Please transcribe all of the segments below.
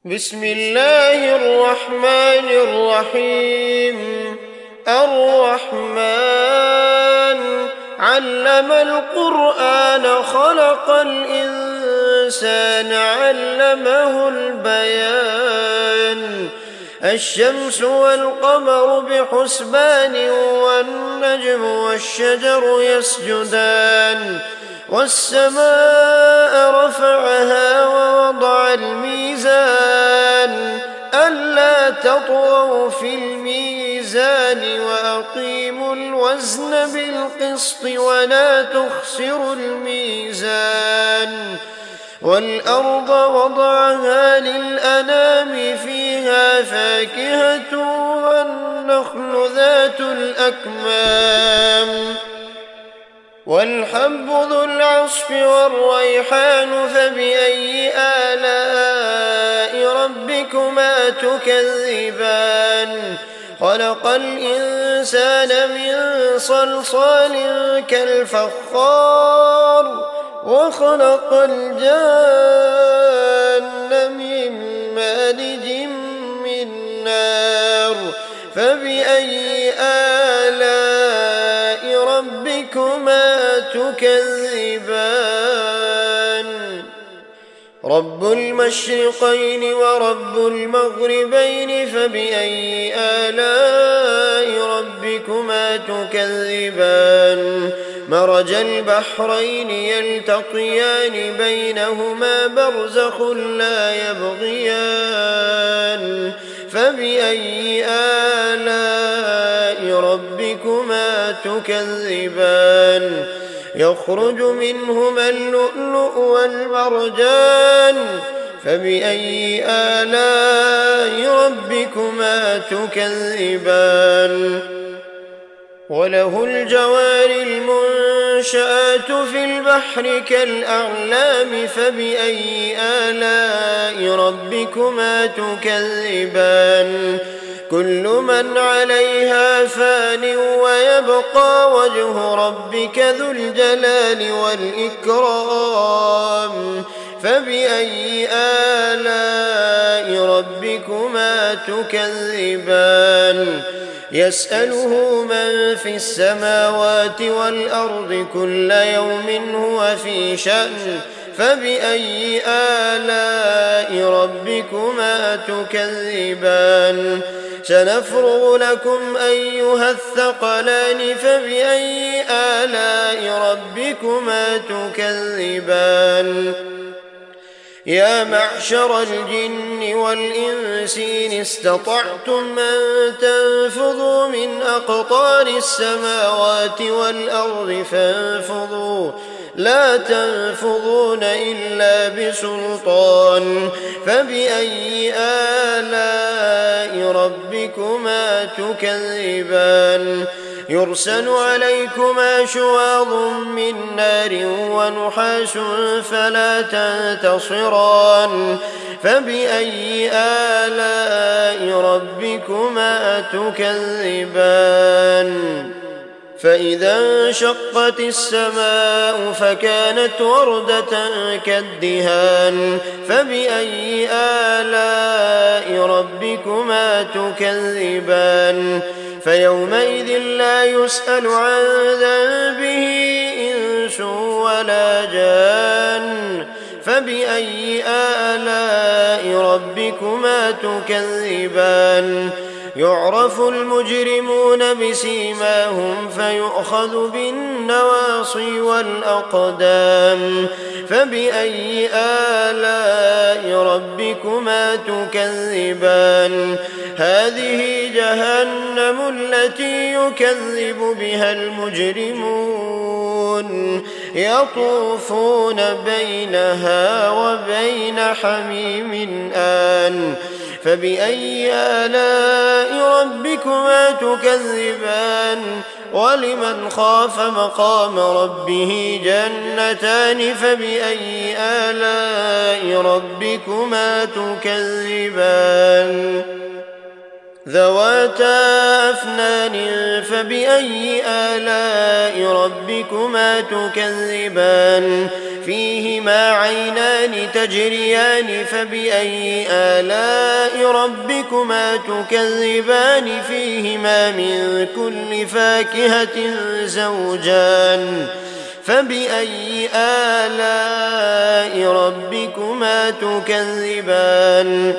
بسم الله الرحمن الرحيم. الرحمن علم القرآن خلق الإنسان علمه البيان. الشمس والقمر بحسبان والنجم والشجر يسجدان. والسماء رفعها ووضع الميزان ألا تطغوا في الميزان وأقيموا الوزن بالقسط ولا تخسروا الميزان. والأرض وضعها للأنام فيها فاكهة والنخل ذات الأكمام والحب ذو العصف والريحان فبأي آلاء ربكما تكذبان. خلق الإنسان من صلصال كالفخار وخلق الجان من مارج من نار فبأي آلاء ربكما تكذبان. رب المشرقين ورب المغربين فبأي آلاء ربكما تكذبان. مرج البحرين يلتقيان بينهما برزخ لا يبغيان فبأي آلاء ربكما تكذبان. يخرج منهما اللؤلؤ والمرجان فبأي آلاء ربكما تكذبان. وله الجوار المنشآت في البحر كالأعلام فبأي آلاء ربكما تكذبان. كل من عليها فان ويبقى وجه ربك ذو الجلال والإكرام فبأي آلاء ربكما تكذبان. يسأله من في السماوات والأرض كل يوم هو في شأن فبأي آلاء ربكما تكذبان. سنفرغ لكم أيها الثقلان فبأي آلاء ربكما تكذبان. يا معشر الجن والإنس إن استطعتم أن تنفذوا من أقطار السماوات والأرض فانفذوا لا تنفذون إلا بسلطان فبأي آلاء ربكما تكذبان. يرسل عليكما شواظ من نار ونحاس فلا تنتصران فبأي آلاء ربكما تكذبان. فإذا انشقت السماء فكانت وردة كالدهان فبأي آلاء ربكما تكذبان. فيومئذ لا يسأل عن ذنبه إنس ولا جان فبأي آلاء ربكما تكذبان. يعرف المجرمون بسيماهم فيؤخذ بالنواصي والأقدام فبأي آلاء ربكما تكذبان. هذه جهنم التي يكذب بها المجرمون يطوفون بينها وبين حميم آن فبأي آلاء ربكما تكذبان. ولمن خاف مقام ربه جنتان فبأي آلاء ربكما تكذبان. ذواتا أفنان فبأي آلاء ربكما تكذبان. فيهما عينان تجريان فبأي آلاء ربكما تكذبان فيهما من كل فاكهة زوجان فبأي آلاء ربكما تكذبان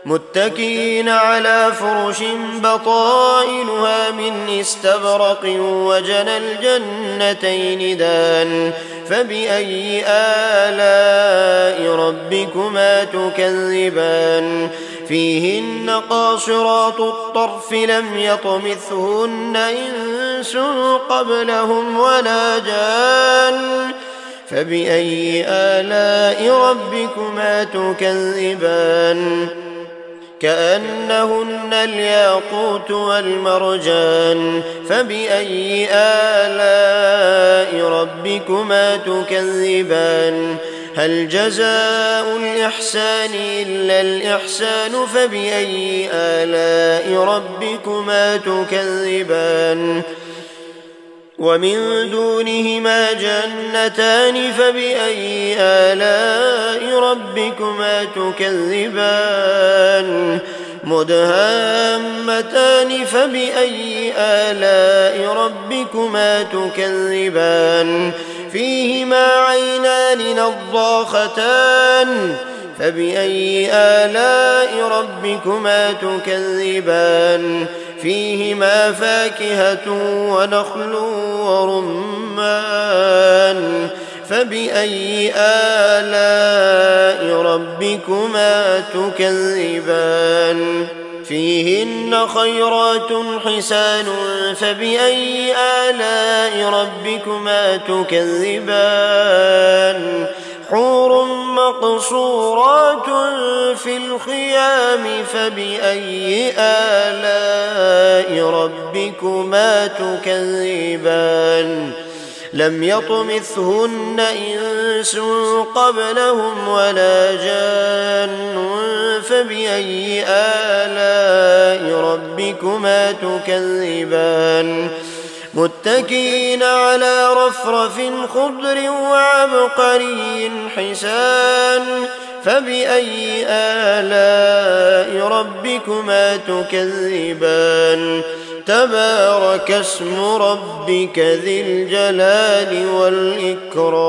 متكئين على فرش بطائنها من استبرق وجنى الجنتين دان فبأي آلاء ربكما تكذبان فيهن قاصرات الطرف لم يطمثهن إنس قبلهم ولا جان فبأي آلاء ربكما تكذبان كأنهن الياقوت والمرجان فبأي آلاء ربكما تكذبان هل جزاء الإحسان إلا الإحسان فبأي آلاء ربكما تكذبان ومن دونهما جنتان فبأي آلاء ربكما تكذبان مدهامتان فبأي آلاء ربكما تكذبان فيهما عينان نضاختان فبأي آلاء ربكما تكذبان فيهما فاكهة ونخل ورمان فبأي آلاء ربكما تكذبان فيهن خيرات حسان فبأي آلاء ربكما تكذبان حور مقصورات في الخيام فبأي آلاء ربكما تكذبان لم يطمثهن إنس قبلهم ولا جان فبأي آلاء ربكما تكذبان متكئين على رفرف خضر وعبقري حسان فبأي آلاء ربكما تكذبان تبارك اسم ربك ذي الجلال والإكرام